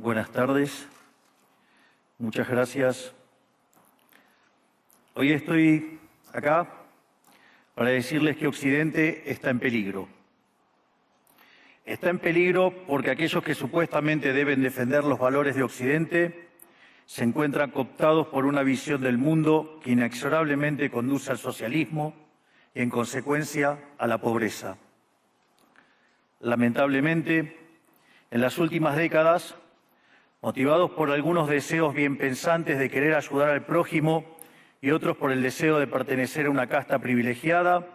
Buenas tardes. Muchas gracias. Hoy estoy acá para decirles que Occidente está en peligro. Está en peligro porque aquellos que supuestamente deben defender los valores de Occidente se encuentran cooptados por una visión del mundo que inexorablemente conduce al socialismo y, en consecuencia, a la pobreza. Lamentablemente, en las últimas décadas, motivados por algunos deseos bien pensantes de querer ayudar al prójimo y otros por el deseo de pertenecer a una casta privilegiada,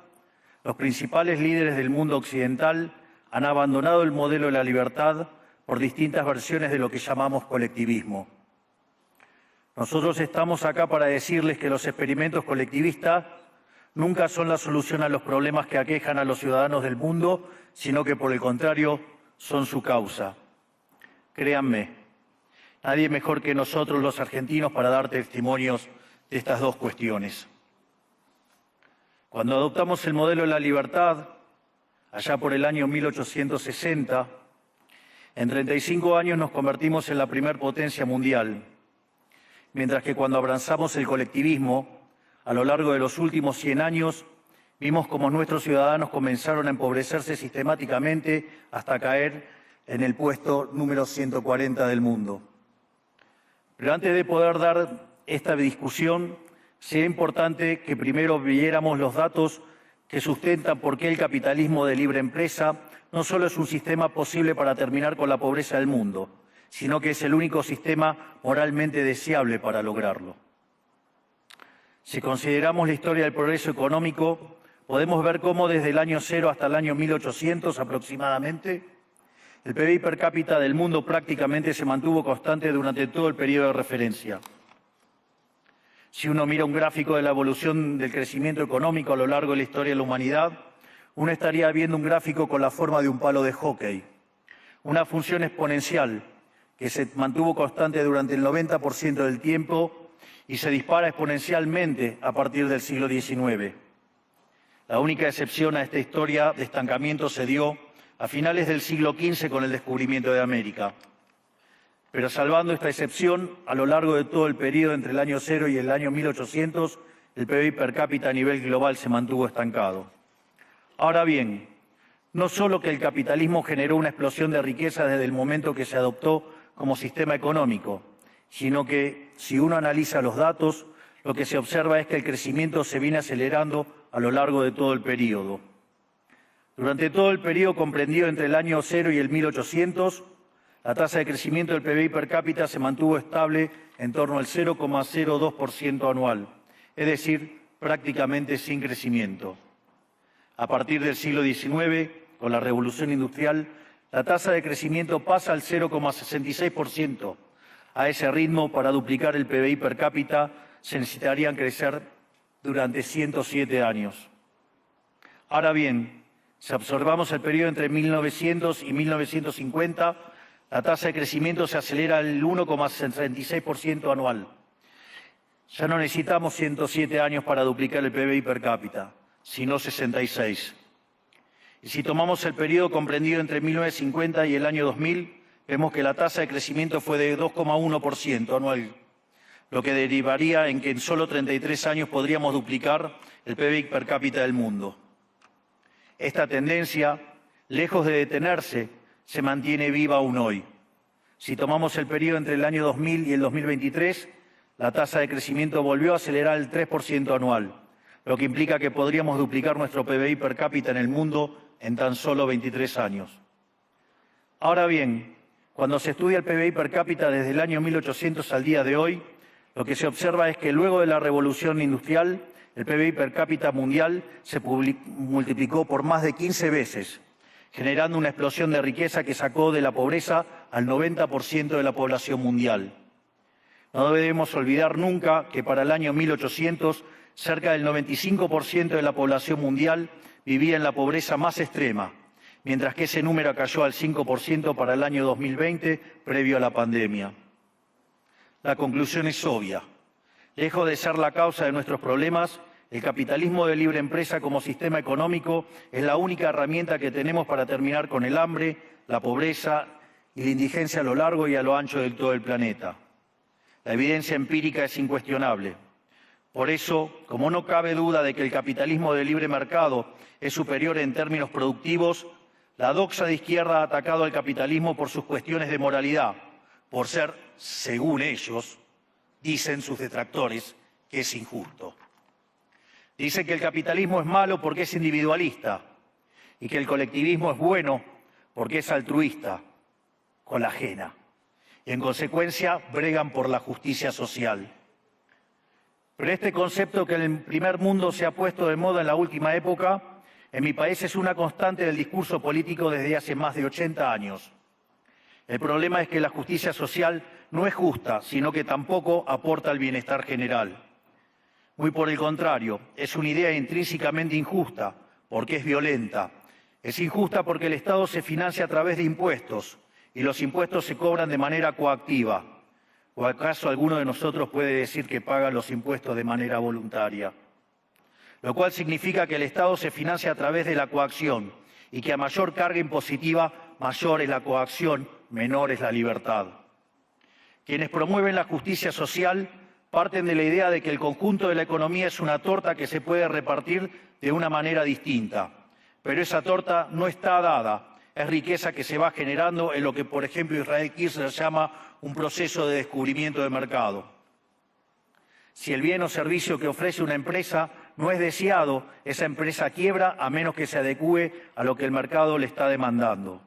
los principales líderes del mundo occidental han abandonado el modelo de la libertad por distintas versiones de lo que llamamos colectivismo. Nosotros estamos acá para decirles que los experimentos colectivistas nunca son la solución a los problemas que aquejan a los ciudadanos del mundo, sino que, por el contrario, son su causa. Créanme, nadie mejor que nosotros los argentinos para dar testimonios de estas dos cuestiones. Cuando adoptamos el modelo de la libertad, allá por el año 1860, en 35 años nos convertimos en la primer potencia mundial, mientras que cuando abrazamos el colectivismo, a lo largo de los últimos 100 años, vimos cómo nuestros ciudadanos comenzaron a empobrecerse sistemáticamente hasta caer en el puesto número 140 del mundo. Pero antes de poder dar esta discusión, sería importante que primero viéramos los datos que sustentan por qué el capitalismo de libre empresa no solo es un sistema posible para terminar con la pobreza del mundo, sino que es el único sistema moralmente deseable para lograrlo. Si consideramos la historia del progreso económico, podemos ver cómo desde el año 0 hasta el año 1800 aproximadamente, el PBI per cápita del mundo prácticamente se mantuvo constante durante todo el periodo de referencia. Si uno mira un gráfico de la evolución del crecimiento económico a lo largo de la historia de la humanidad, uno estaría viendo un gráfico con la forma de un palo de hockey, una función exponencial que se mantuvo constante durante el 90% del tiempo y se dispara exponencialmente a partir del siglo XIX. La única excepción a esta historia de estancamiento se dio a finales del siglo XV con el descubrimiento de América. Pero salvando esta excepción, a lo largo de todo el periodo entre el año 0 y el año 1800, el PBI per cápita a nivel global se mantuvo estancado. Ahora bien, no solo que el capitalismo generó una explosión de riqueza desde el momento que se adoptó como sistema económico, sino que, si uno analiza los datos, lo que se observa es que el crecimiento se viene acelerando a lo largo de todo el periodo. Durante todo el periodo comprendido entre el año 0 y el 1800, la tasa de crecimiento del PBI per cápita se mantuvo estable en torno al 0,02% anual, es decir, prácticamente sin crecimiento. A partir del siglo XIX, con la Revolución Industrial, la tasa de crecimiento pasa al 0,66%. A ese ritmo, para duplicar el PBI per cápita, se necesitarían crecer durante 107 años. Ahora bien, si observamos el periodo entre 1900 y 1950, la tasa de crecimiento se acelera al 1,36% anual. Ya no necesitamos 107 años para duplicar el PBI per cápita, sino 66. Y si tomamos el periodo comprendido entre 1950 y el año 2000, vemos que la tasa de crecimiento fue de 2,1% anual, lo que derivaría en que en solo 33 años podríamos duplicar el PBI per cápita del mundo. Esta tendencia, lejos de detenerse, se mantiene viva aún hoy. Si tomamos el periodo entre el año 2000 y el 2023, la tasa de crecimiento volvió a acelerar el 3% anual, lo que implica que podríamos duplicar nuestro PBI per cápita en el mundo en tan solo 23 años. Ahora bien, cuando se estudia el PBI per cápita desde el año 1800 al día de hoy, lo que se observa es que luego de la revolución industrial, el PBI per cápita mundial se multiplicó por más de 15 veces, generando una explosión de riqueza que sacó de la pobreza al 90% de la población mundial. No debemos olvidar nunca que para el año 1800, cerca del 95% de la población mundial vivía en la pobreza más extrema, mientras que ese número cayó al 5% para el año 2020, previo a la pandemia. La conclusión es obvia. Lejos de ser la causa de nuestros problemas, el capitalismo de libre empresa como sistema económico es la única herramienta que tenemos para terminar con el hambre, la pobreza y la indigencia a lo largo y a lo ancho de todo el planeta. La evidencia empírica es incuestionable. Por eso, como no cabe duda de que el capitalismo de libre mercado es superior en términos productivos, la doxa de izquierda ha atacado al capitalismo por sus cuestiones de moralidad, por ser, según ellos, dicen sus detractores, que es injusto. Dicen que el capitalismo es malo porque es individualista y que el colectivismo es bueno porque es altruista, con la ajena. Y en consecuencia bregan por la justicia social. Pero este concepto que en el primer mundo se ha puesto de moda en la última época, en mi país es una constante del discurso político desde hace más de 80 años. El problema es que la justicia social no es justa, sino que tampoco aporta al bienestar general. Muy por el contrario, es una idea intrínsecamente injusta, porque es violenta. Es injusta porque el Estado se financia a través de impuestos, y los impuestos se cobran de manera coactiva. ¿O acaso alguno de nosotros puede decir que paga los impuestos de manera voluntaria? Lo cual significa que el Estado se financia a través de la coacción y que a mayor carga impositiva, mayor es la coacción, menor es la libertad. Quienes promueven la justicia social parten de la idea de que el conjunto de la economía es una torta que se puede repartir de una manera distinta. Pero esa torta no está dada. Es riqueza que se va generando en lo que, por ejemplo, Israel Kirzler llama un proceso de descubrimiento de mercado. Si el bien o servicio que ofrece una empresa no es deseado, esa empresa quiebra a menos que se adecúe a lo que el mercado le está demandando.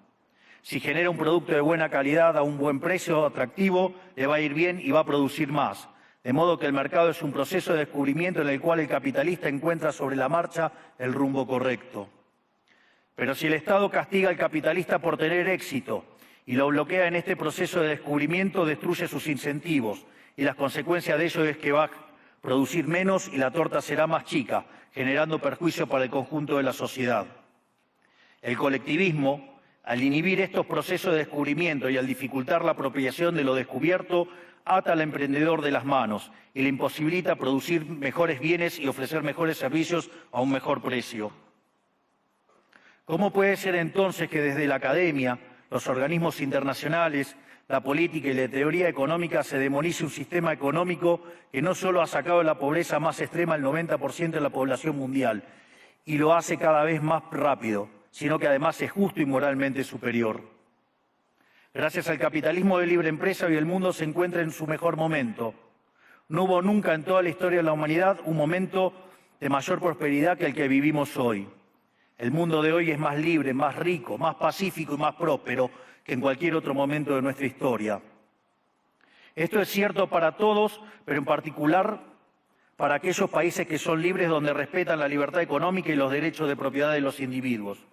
Si genera un producto de buena calidad a un buen precio atractivo, le va a ir bien y va a producir más. De modo que el mercado es un proceso de descubrimiento en el cual el capitalista encuentra sobre la marcha el rumbo correcto. Pero si el Estado castiga al capitalista por tener éxito y lo bloquea en este proceso de descubrimiento, destruye sus incentivos y las consecuencias de ello es que va a producir menos y la torta será más chica, generando perjuicio para el conjunto de la sociedad. El colectivismo, al inhibir estos procesos de descubrimiento y al dificultar la apropiación de lo descubierto, ata al emprendedor de las manos y le imposibilita producir mejores bienes y ofrecer mejores servicios a un mejor precio. ¿Cómo puede ser entonces que desde la academia, los organismos internacionales, la política y la teoría económica se demonice un sistema económico que no solo ha sacado de la pobreza más extrema el 90% de la población mundial y lo hace cada vez más rápido, sino que además es justo y moralmente superior? Gracias al capitalismo de libre empresa, hoy el mundo se encuentra en su mejor momento. No hubo nunca en toda la historia de la humanidad un momento de mayor prosperidad que el que vivimos hoy. El mundo de hoy es más libre, más rico, más pacífico y más próspero que en cualquier otro momento de nuestra historia. Esto es cierto para todos, pero en particular para aquellos países que son libres, donde respetan la libertad económica y los derechos de propiedad de los individuos.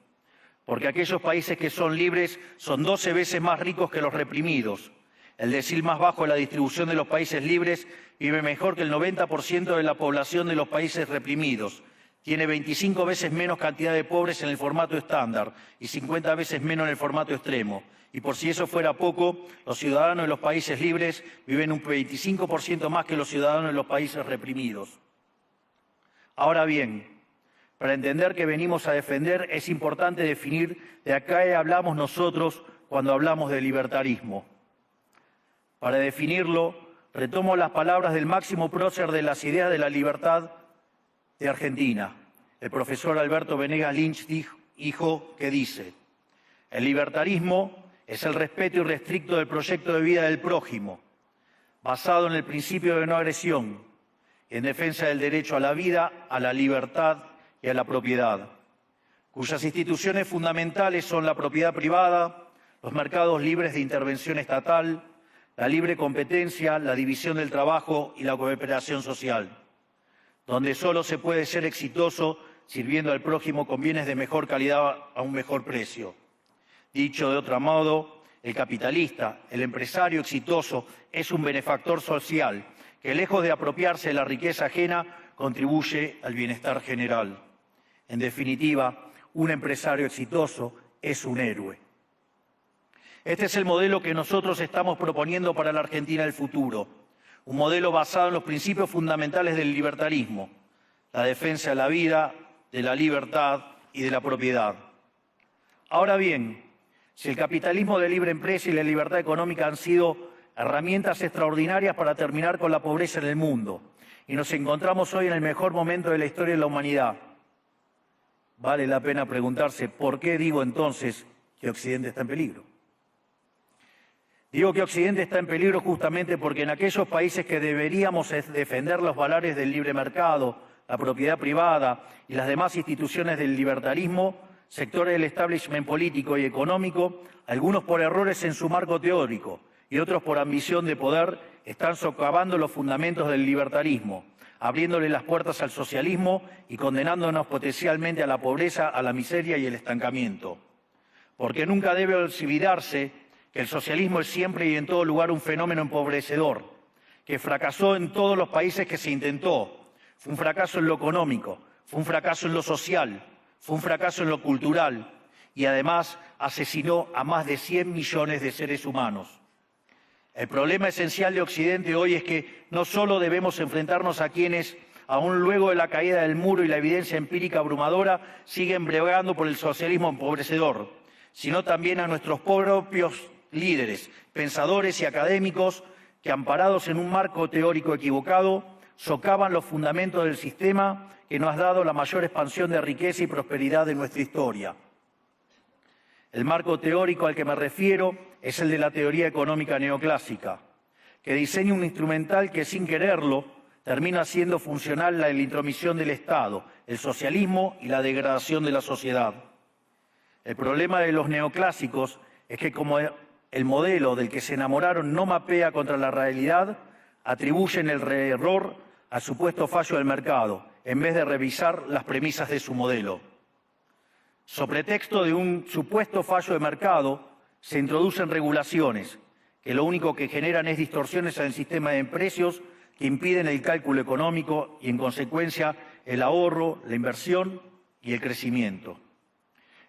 Porque aquellos países que son libres son 12 veces más ricos que los reprimidos. El decil más bajo de la distribución de los países libres vive mejor que el 90% de la población de los países reprimidos. Tiene 25 veces menos cantidad de pobres en el formato estándar y 50 veces menos en el formato extremo. Y por si eso fuera poco, los ciudadanos de los países libres viven un 25% más que los ciudadanos de los países reprimidos. Ahora bien, para entender qué venimos a defender es importante definir de a qué hablamos nosotros cuando hablamos de libertarismo. Para definirlo, retomo las palabras del máximo prócer de las ideas de la libertad de Argentina, el profesor Alberto Venegas Lynch, dijo que dice: el libertarismo es el respeto irrestricto del proyecto de vida del prójimo, basado en el principio de no agresión, en defensa del derecho a la vida, a la libertad y a la propiedad, cuyas instituciones fundamentales son la propiedad privada, los mercados libres de intervención estatal, la libre competencia, la división del trabajo y la cooperación social, donde solo se puede ser exitoso sirviendo al prójimo con bienes de mejor calidad a un mejor precio. Dicho de otro modo, el capitalista, el empresario exitoso, es un benefactor social que, lejos de apropiarse de la riqueza ajena, contribuye al bienestar general. En definitiva, un empresario exitoso es un héroe. Este es el modelo que nosotros estamos proponiendo para la Argentina del futuro. Un modelo basado en los principios fundamentales del libertarismo, la defensa de la vida, de la libertad y de la propiedad. Ahora bien, Si el capitalismo de libre empresa y la libertad económica han sido herramientas extraordinarias para terminar con la pobreza en el mundo, y nos encontramos hoy en el mejor momento de la historia de la humanidad, vale la pena preguntarse por qué digo entonces que Occidente está en peligro. Digo que Occidente está en peligro justamente porque en aquellos países que deberíamos defender los valores del libre mercado, la propiedad privada y las demás instituciones del libertarismo, sectores del establishment político y económico, algunos por errores en su marco teórico y otros por ambición de poder, están socavando los fundamentos del libertarismo, abriéndole las puertas al socialismo y condenándonos potencialmente a la pobreza, a la miseria y el estancamiento. Porque nunca debe olvidarse que el socialismo es siempre y en todo lugar un fenómeno empobrecedor, que fracasó en todos los países que se intentó. Fue un fracaso en lo económico, fue un fracaso en lo social, fue un fracaso en lo cultural y además asesinó a más de 100 millones de seres humanos. El problema esencial de Occidente hoy es que no solo debemos enfrentarnos a quienes, aún luego de la caída del muro y la evidencia empírica abrumadora, siguen bregando por el socialismo empobrecedor, sino también a nuestros propios líderes, pensadores y académicos que, amparados en un marco teórico equivocado, socavan los fundamentos del sistema que nos ha dado la mayor expansión de riqueza y prosperidad de nuestra historia. El marco teórico al que me refiero es el de la teoría económica neoclásica, que diseña un instrumental que, sin quererlo, termina siendo funcional la intromisión del Estado, el socialismo y la degradación de la sociedad. El problema de los neoclásicos es que, como el modelo del que se enamoraron no mapea contra la realidad, atribuyen el error al supuesto fallo del mercado, en vez de revisar las premisas de su modelo. Sobre pretexto de un supuesto fallo de mercado, se introducen regulaciones que lo único que generan es distorsiones en el sistema de precios que impiden el cálculo económico y, en consecuencia, el ahorro, la inversión y el crecimiento.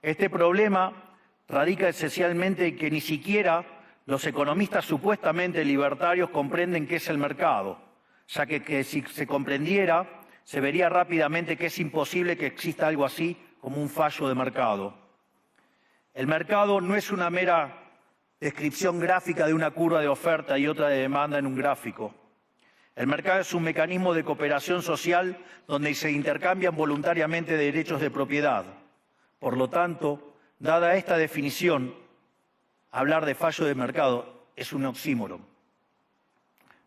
Este problema radica esencialmente en que ni siquiera los economistas supuestamente libertarios comprenden qué es el mercado, ya que si se comprendiera, se vería rápidamente que es imposible que exista algo así como un fallo de mercado. El mercado no es una mera descripción gráfica de una curva de oferta y otra de demanda en un gráfico. El mercado es un mecanismo de cooperación social donde se intercambian voluntariamente derechos de propiedad. Por lo tanto, dada esta definición, hablar de fallo de mercado es un oxímoron.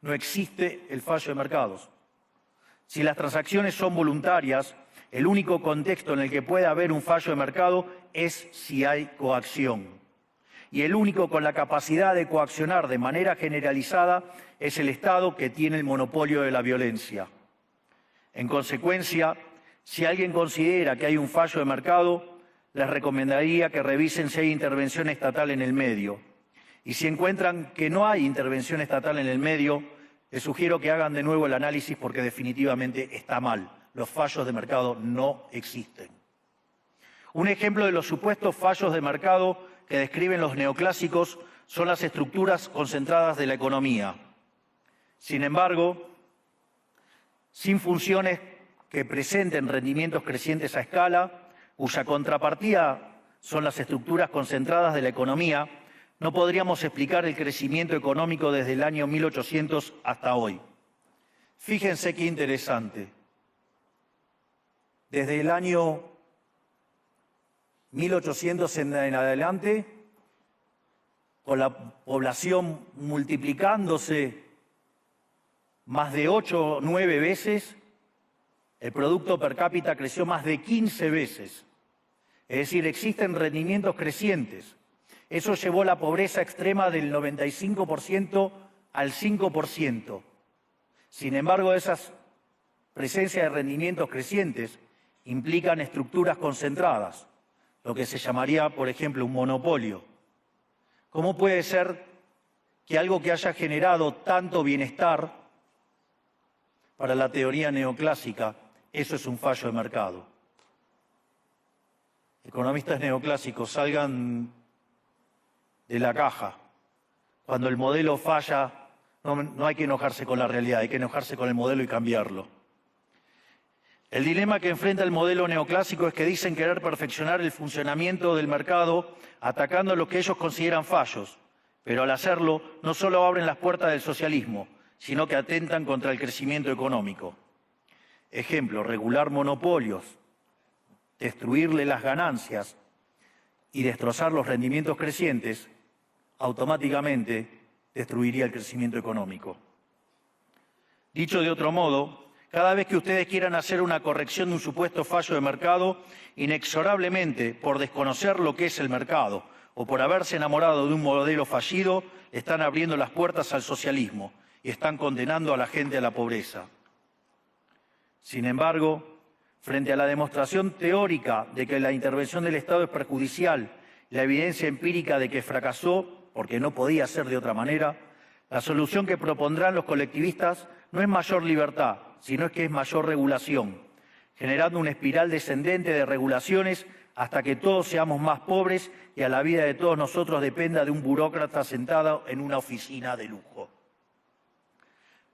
No existe el fallo de mercados. Si las transacciones son voluntarias, el único contexto en el que puede haber un fallo de mercado es si hay coacción. Y el único con la capacidad de coaccionar de manera generalizada es el Estado, que tiene el monopolio de la violencia. En consecuencia, si alguien considera que hay un fallo de mercado, les recomendaría que revisen si hay intervención estatal en el medio. Y si encuentran que no hay intervención estatal en el medio, les sugiero que hagan de nuevo el análisis porque definitivamente está mal. Los fallos de mercado no existen. Un ejemplo de los supuestos fallos de mercado que describen los neoclásicos son las estructuras concentradas de la economía. Sin embargo, sin funciones que presenten rendimientos crecientes a escala, cuya contrapartida son las estructuras concentradas de la economía, no podríamos explicar el crecimiento económico desde el año 1800 hasta hoy. Fíjense qué interesante. Desde el año 1800 en adelante, con la población multiplicándose más de 8 o 9 veces, el producto per cápita creció más de 15 veces. Es decir, existen rendimientos crecientes. Eso llevó la pobreza extrema del 95% al 5%. Sin embargo, esas presencias de rendimientos crecientes implican estructuras concentradas, lo que se llamaría, por ejemplo, un monopolio. ¿Cómo puede ser que algo que haya generado tanto bienestar para la teoría neoclásica, eso es un fallo de mercado? Economistas neoclásicos, salgan de la caja. Cuando el modelo falla, no hay que enojarse con la realidad, hay que enojarse con el modelo y cambiarlo. El dilema que enfrenta el modelo neoclásico es que dicen querer perfeccionar el funcionamiento del mercado atacando lo que ellos consideran fallos, pero al hacerlo no solo abren las puertas del socialismo, sino que atentan contra el crecimiento económico. Ejemplo, regular monopolios, destruirle las ganancias y destrozar los rendimientos crecientes, automáticamente destruiría el crecimiento económico. Dicho de otro modo, cada vez que ustedes quieran hacer una corrección de un supuesto fallo de mercado, inexorablemente, por desconocer lo que es el mercado o por haberse enamorado de un modelo fallido, están abriendo las puertas al socialismo y están condenando a la gente a la pobreza. Sin embargo, frente a la demostración teórica de que la intervención del Estado es perjudicial, la evidencia empírica de que fracasó porque no podía ser de otra manera, la solución que propondrán los colectivistas no es mayor libertad, sino que es mayor regulación, generando una espiral descendente de regulaciones hasta que todos seamos más pobres y a la vida de todos nosotros dependa de un burócrata sentado en una oficina de lujo.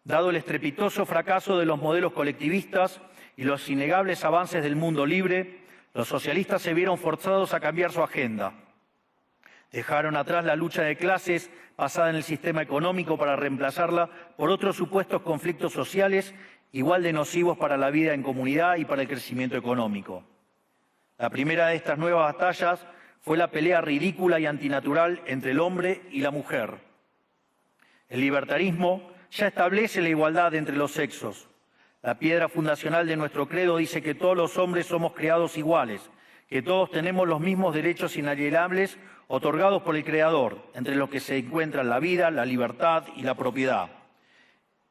Dado el estrepitoso fracaso de los modelos colectivistas y los innegables avances del mundo libre, los socialistas se vieron forzados a cambiar su agenda. Dejaron atrás la lucha de clases basada en el sistema económico para reemplazarla por otros supuestos conflictos sociales igual de nocivos para la vida en comunidad y para el crecimiento económico. La primera de estas nuevas batallas fue la pelea ridícula y antinatural entre el hombre y la mujer. El libertarismo ya establece la igualdad entre los sexos. La piedra fundacional de nuestro credo dice que todos los hombres somos creados iguales, que todos tenemos los mismos derechos inalienables otorgados por el Creador, entre los que se encuentran la vida, la libertad y la propiedad.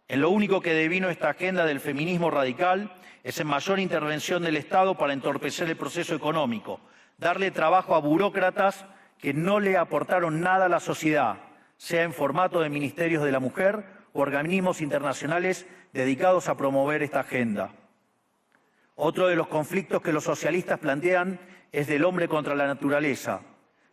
En lo único que devino esta agenda del feminismo radical es en mayor intervención del Estado para entorpecer el proceso económico, darle trabajo a burócratas que no le aportaron nada a la sociedad, sea en formato de ministerios de la mujer o organismos internacionales dedicados a promover esta agenda. Otro de los conflictos que los socialistas plantean es del hombre contra la naturaleza.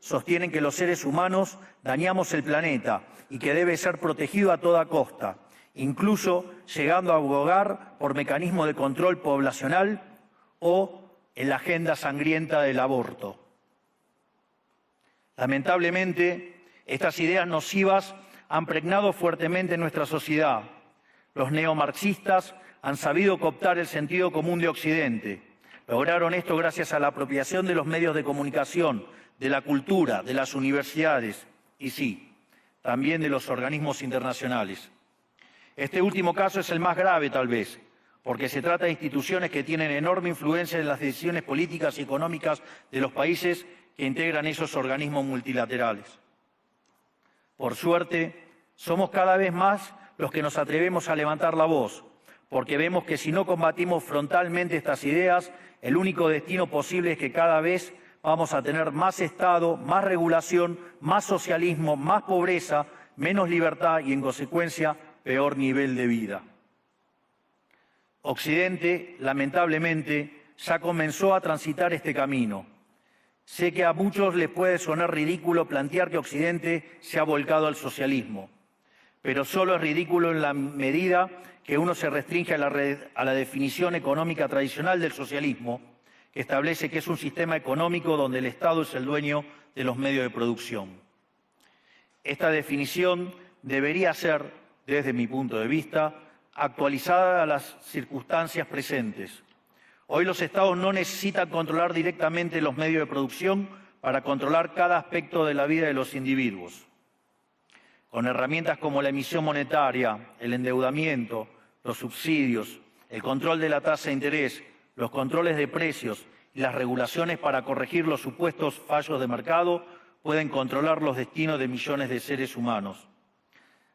Sostienen que los seres humanos dañamos el planeta y que debe ser protegido a toda costa, incluso llegando a abogar por mecanismos de control poblacional o en la agenda sangrienta del aborto. Lamentablemente, estas ideas nocivas han pregnado fuertemente en nuestra sociedad. Los neomarxistas han sabido cooptar el sentido común de Occidente. Lograron esto gracias a la apropiación de los medios de comunicación, de la cultura, de las universidades y sí, también de los organismos internacionales. Este último caso es el más grave tal vez, porque se trata de instituciones que tienen enorme influencia en las decisiones políticas y económicas de los países que integran esos organismos multilaterales. Por suerte, somos cada vez más los que nos atrevemos a levantar la voz, porque vemos que si no combatimos frontalmente estas ideas, el único destino posible es que cada vez vamos a tener más Estado, más regulación, más socialismo, más pobreza, menos libertad y, en consecuencia, peor nivel de vida. Occidente, lamentablemente, ya comenzó a transitar este camino. Sé que a muchos les puede sonar ridículo plantear que Occidente se ha volcado al socialismo, pero solo es ridículo en la medida que uno se restringe a la definición económica tradicional del socialismo, que establece que es un sistema económico donde el Estado es el dueño de los medios de producción. Esta definición debería ser, desde mi punto de vista, actualizada a las circunstancias presentes. Hoy los Estados no necesitan controlar directamente los medios de producción para controlar cada aspecto de la vida de los individuos. Con herramientas como la emisión monetaria, el endeudamiento, los subsidios, el control de la tasa de interés, los controles de precios y las regulaciones para corregir los supuestos fallos de mercado pueden controlar los destinos de millones de seres humanos.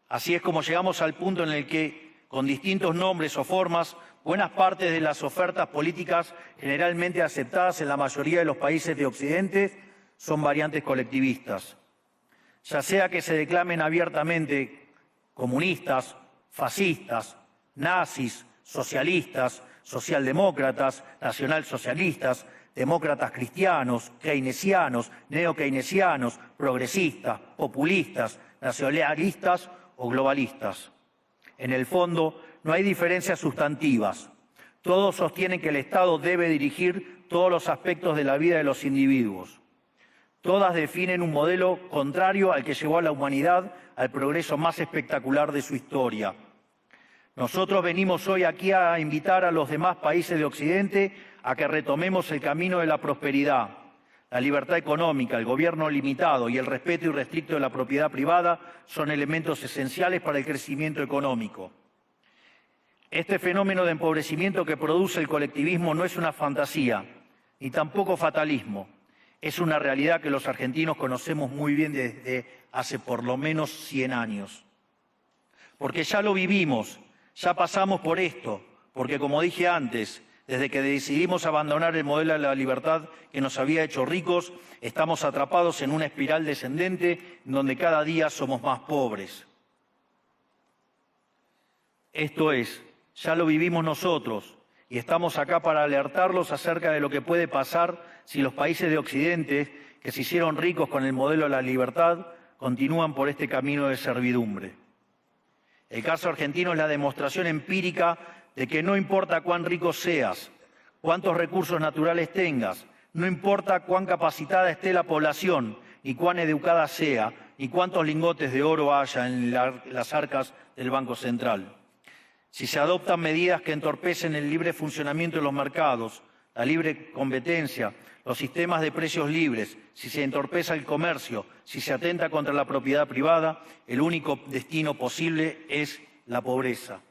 Así es como llegamos al punto en el que, con distintos nombres o formas, buenas partes de las ofertas políticas generalmente aceptadas en la mayoría de los países de Occidente son variantes colectivistas. Ya sea que se declamen abiertamente comunistas, fascistas, nazis, socialistas, socialdemócratas, nacionalsocialistas, demócratas cristianos, keynesianos, neokeynesianos, progresistas, populistas, nacionalistas o globalistas. En el fondo, no hay diferencias sustantivas. Todos sostienen que el Estado debe dirigir todos los aspectos de la vida de los individuos. Todas definen un modelo contrario al que llevó a la humanidad al progreso más espectacular de su historia. Nosotros venimos hoy aquí a invitar a los demás países de Occidente a que retomemos el camino de la prosperidad. La libertad económica, el gobierno limitado y el respeto irrestricto de la propiedad privada son elementos esenciales para el crecimiento económico. Este fenómeno de empobrecimiento que produce el colectivismo no es una fantasía, ni tampoco fatalismo. Es una realidad que los argentinos conocemos muy bien desde hace por lo menos 100 años. Porque ya lo vivimos, ya pasamos por esto, porque como dije antes, desde que decidimos abandonar el modelo de la libertad que nos había hecho ricos, estamos atrapados en una espiral descendente donde cada día somos más pobres. Esto es, ya lo vivimos nosotros y estamos acá para alertarlos acerca de lo que puede pasar si los países de Occidente, que se hicieron ricos con el modelo de la libertad, continúan por este camino de servidumbre. El caso argentino es la demostración empírica de que no importa cuán rico seas, cuántos recursos naturales tengas, no importa cuán capacitada esté la población, ni cuán educada sea, ni cuántos lingotes de oro haya en las arcas del Banco Central. Si se adoptan medidas que entorpecen el libre funcionamiento de los mercados, la libre competencia, los sistemas de precios libres, si se entorpece el comercio, si se atenta contra la propiedad privada, el único destino posible es la pobreza.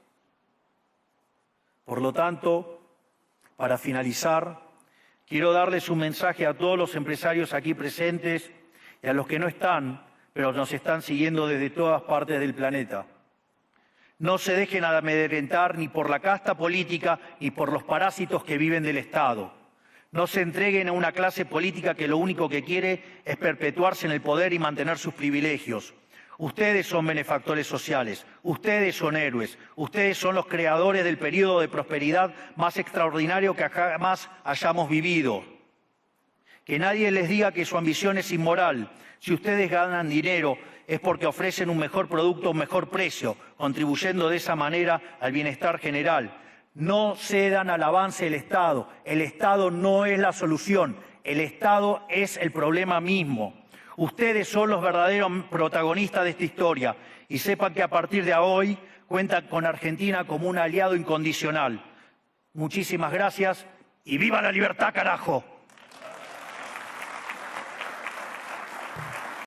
Por lo tanto, para finalizar, quiero darles un mensaje a todos los empresarios aquí presentes y a los que no están, pero nos están siguiendo desde todas partes del planeta. No se dejen amedrentar ni por la casta política ni por los parásitos que viven del Estado. No se entreguen a una clase política que lo único que quiere es perpetuarse en el poder y mantener sus privilegios. Ustedes son benefactores sociales, ustedes son héroes, ustedes son los creadores del periodo de prosperidad más extraordinario que jamás hayamos vivido. Que nadie les diga que su ambición es inmoral. Si ustedes ganan dinero es porque ofrecen un mejor producto a un mejor precio, contribuyendo de esa manera al bienestar general. No cedan al avance del Estado. El Estado no es la solución. El Estado es el problema mismo. Ustedes son los verdaderos protagonistas de esta historia y sepan que a partir de hoy cuentan con Argentina como un aliado incondicional. Muchísimas gracias y ¡viva la libertad, carajo!